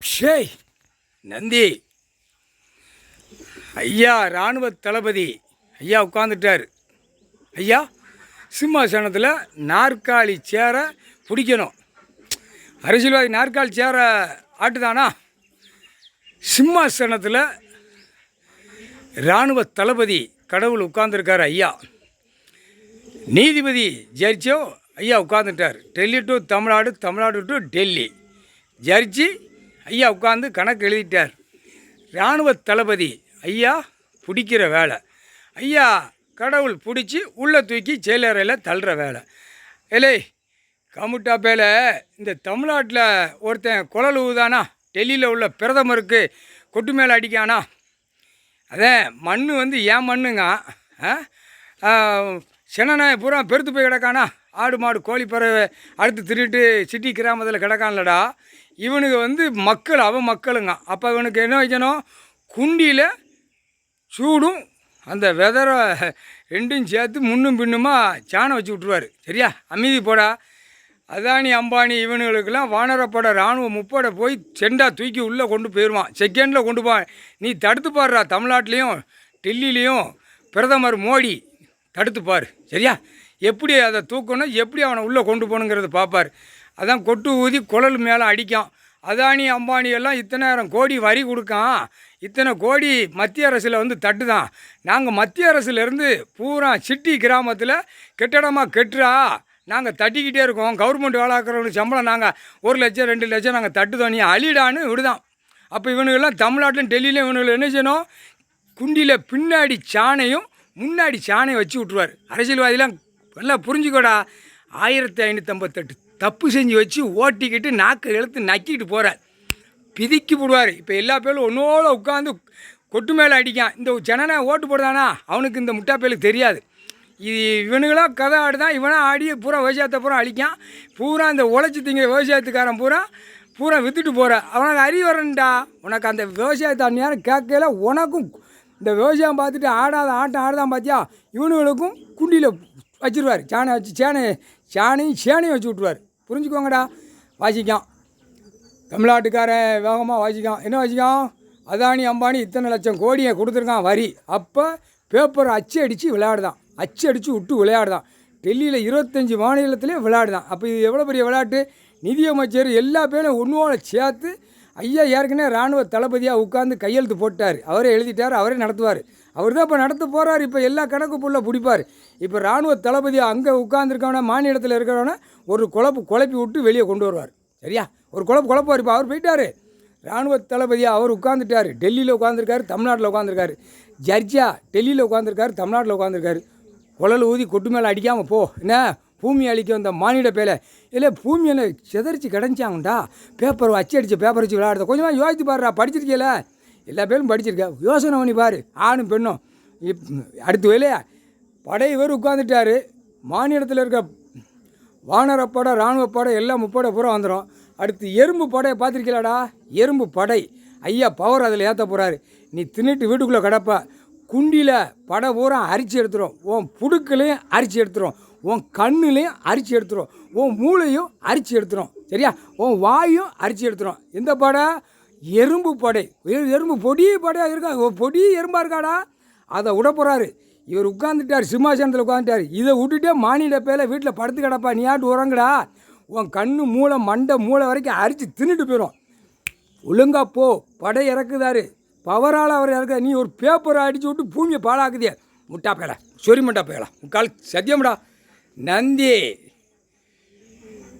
ஷேய் நந்தி ஐயா இராணுவ தளபதி ஐயா உட்காந்துட்டார். ஐயா சிம்மாசனத்தில் நாற்காலி சேரை பிடிக்கணும். அரசியல்வாதி நாற்காலி சேரை ஆட்டுதானா? சிம்மாசனத்தில் இராணுவ தளபதி கடவுள் உட்கார்ந்துருக்கார். ஐயா நீதிபதி ஜட்ஜோ ஐயா உட்காந்துட்டார். டெல்லி டு தமிழ்நாடு, தமிழ்நாடு டு டெல்லி ஜட்ஜி ஐயா உட்காந்து கணக்கு எழுதிட்டார். இராணுவ தளபதி ஐயா பிடிக்கிற வேலை, ஐயா கடவுள் பிடிச்சி உள்ளே தூக்கி செயலறையில் தள்ளுற வேலை. ஏலே கமுட்டா பேல இந்த தமிழ்நாட்டில் ஒருத்தன் குழல் ஊதானா? டெல்லியில் உள்ள பிரதமருக்கு கொட்டு மேலே அடிக்கானா? அதான் மண் ஏன் மண்ணுங்க செனநாய பூரா பெருத்து போய் கிடக்கானா? ஆடு மாடு கோழி பறவை அடுத்து திருட்டு சிட்டி கிராமத்தில் கிடக்கான்லடா. இவனுக்கு மக்கள் அவன் மக்களுங்க. அப்போ இவனுக்கு என்ன வைக்கணும்? குண்டியில் சூடும் அந்த வெதரை ரெண்டும் சேர்த்து முன்னும் பின்னுமா சாணம் வச்சு விட்ருவார். சரியா? அமைதி போடா. அதானி அம்பானி இவனுங்களுக்கெல்லாம் வானரப்பட இராணுவ முப்படை போய் செண்டா தூக்கி உள்ளே கொண்டு போயிடுவான். செகண்டில் கொண்டு போவான். நீ தடுத்து பாடுறா. தமிழ்நாட்டிலையும் டெல்லியிலையும் பிரதமர் மோடி தடுத்துப்பார். சரியா? எப்படி அதை தூக்கணும், எப்படி அவனை உள்ளே கொண்டு போகணுங்கிறத பார்ப்பார். அதான் கொட்டு ஊதி குழல் மேலே அடிக்கும். அதானி அம்பானி எல்லாம் இத்தனாயிரம் கோடி வரி கொடுக்கான். இத்தனை கோடி மத்திய அரசில் தட்டு தான். நாங்கள் மத்திய அரசுலேருந்து பூரா சிட்டி கிராமத்தில் கெட்டடமாக கெட்டுறா நாங்கள் தட்டிக்கிட்டே இருக்கோம். கவர்மெண்ட் வேலைக்கிறவனுக்கு சம்பளம் நாங்கள் 1 லட்சம் 2 லட்சம் நாங்கள் தட்டுதோம். நீ அழிடான்னு விடுதான். அப்போ இவனுங்கெல்லாம் தமிழ்நாட்டிலும் டெல்லியிலும் இவனுங்களை என்ன செய்யணும்? குண்டியில் பின்னாடி சாணையும் முன்னாடி சாணையும் வச்சு விட்ருவார். அரசியல்வாதிலாம் எல்லாம் புரிஞ்சுக்கோடா. 1558 தப்பு செஞ்சு வச்சு ஓட்டிக்கிட்டு நாக்கை இழுத்து நக்கிட்டு போகிறார். பிதிக்கி போடுவார். இப்போ எல்லா பேரும் ஒன்றோட உட்காந்து கொட்டு மேலே அடிக்கான். இந்த ஜனனை ஓட்டு போடுதானா அவனுக்கு இந்த முட்டா பேருக்கு தெரியாது. இவனுங்களாம் கதை ஆடுதான். இவனாக ஆடி பூரா விவசாயத்தை பூரா அழிக்கான். பூரா இந்த உழைச்சி திங்க விவசாயத்துக்காரன் பூரா விற்றுட்டு போகிற. அவனுக்கு அறிவு வரண்டா. உனக்கு அந்த விவசாயத்தை அந்நேரம் கேட்கல. உனக்கும் இந்த விவசாயம் பார்த்துட்டு ஆட்டம் ஆடுதான் பார்த்தியா? இவனுங்களுக்கும் குண்டியில் வச்சுருவார். சாணை வச்சு சேனையும் வச்சு விட்ருவார். புரிஞ்சுக்கோங்கடா. வாசிக்கான் தமிழ்நாட்டுக்காரன் வேகமாக வாசிக்கான். என்ன வாசிக்கான்? அதானி அம்பானி இத்தனை லட்சம் கோடியை கொடுத்துருக்கான் வரி. அப்போ பேப்பரை அச்சு அடித்து விளையாடுதான். அச்சு அடித்து விட்டு விளையாடுதான். டெல்லியில் 25 மாநிலத்திலே விளையாடுதான். அப்போ இது எவ்வளோ பெரிய விளையாட்டு? நிதியமைச்சர் எல்லா பேரும் ஒன்றோட சேர்த்து ஐயா ஏற்கனவே இராணுவ தளபதியாக உட்காந்து கையெழுத்து போட்டார். அவரே எழுதிட்டார், அவரே நடத்துவார். அவர் தான் இப்போ நடத்த போகிறார். இப்போ எல்லா கணக்கு புள்ள பிடிப்பார். இப்போ இராணுவ தளபதியாக அங்கே உட்காந்துருக்கவன மாநிலத்தில் இருக்கிறவன ஒரு குழப்பி விட்டு வெளியே கொண்டு வருவார். சரியா? ஒரு குழப்பார். இப்போ அவர் போயிட்டார். இராணுவ தளபதியாக அவர் உட்காந்துட்டார். டெல்லியில் உட்காந்துருக்காரு, தமிழ்நாட்டில் உட்காந்துருக்காரு. ஜட்ஜா டெல்லியில் உட்காந்துருக்காரு, தமிழ்நாட்டில் உட்காந்துருக்காரு. குழல் ஊதி கொட்டு மேலே அடிக்காமல் போ. என்ன பூமி அழிக்க வந்த மானிட பேலை இல்லை பூமியை சிதறிச்சு கிடஞ்சாங்கண்டா. பேப்பர் அச்சு அடித்த பேப்பர் வச்சு விளையாடுறத கொஞ்சமாக யோசித்து பாருடா. படிச்சிருக்கேல? எல்லா பேரும் படிச்சிருக்கேன். யோசனை பண்ணி பாரு. ஆணும் பெண்ணும் அடுத்து வேலையா படை இவர் உட்காந்துட்டார். மாநிலத்தில் இருக்க வானரப்படை இராணுவ படை எல்லாம் முப்படை பூரா வந்துடும். அடுத்து எறும்பு படையை பார்த்துருக்கலாடா? எறும்பு படை ஐயா பவர் அதில் ஏற்ற போகிறாரு. நீ தின்னுட்டு வீட்டுக்குள்ளே கிடப்ப. குண்டியில் படை பூரா அரிச்சு எடுத்துரும். உன் புடுக்களையும் அரிச்சு எடுத்துரும். உன் கண்ணுலையும் அரிச்சு எடுத்துரும். உன் மூளையும் அரிச்சு எடுத்துரும். சரியா? உன் வாயும் அரிச்சு எடுத்துரும். எந்த படை? எறும்பு படை. எறும்பு பொடி படையாக இருக்கா? பொடி எறும்பாக இருக்காடா. அதை விட போகிறாரு. இவர் உட்காந்துட்டார். சிம்மாசனத்தில் உட்காந்துட்டார். இதை விட்டுட்டே மாநில பேல வீட்டில் படுத்து கிடப்பா. நீ ஆட்டு உறங்கடா. உன் கண்ணு மூளை மண்டை மூளை வரைக்கும் அரிச்சு தின்னுட்டு போயிடும். ஒழுங்கா போ. படை இறக்குதாரு. பவரால் அவர் இறக்க. நீ ஒரு பேப்பரை அடித்து விட்டு பூமியை பாழாக்குதே. முட்டா பேல சொரி முட்டா பேலாம் முக்கால் சத்தியம்டா. நந்தி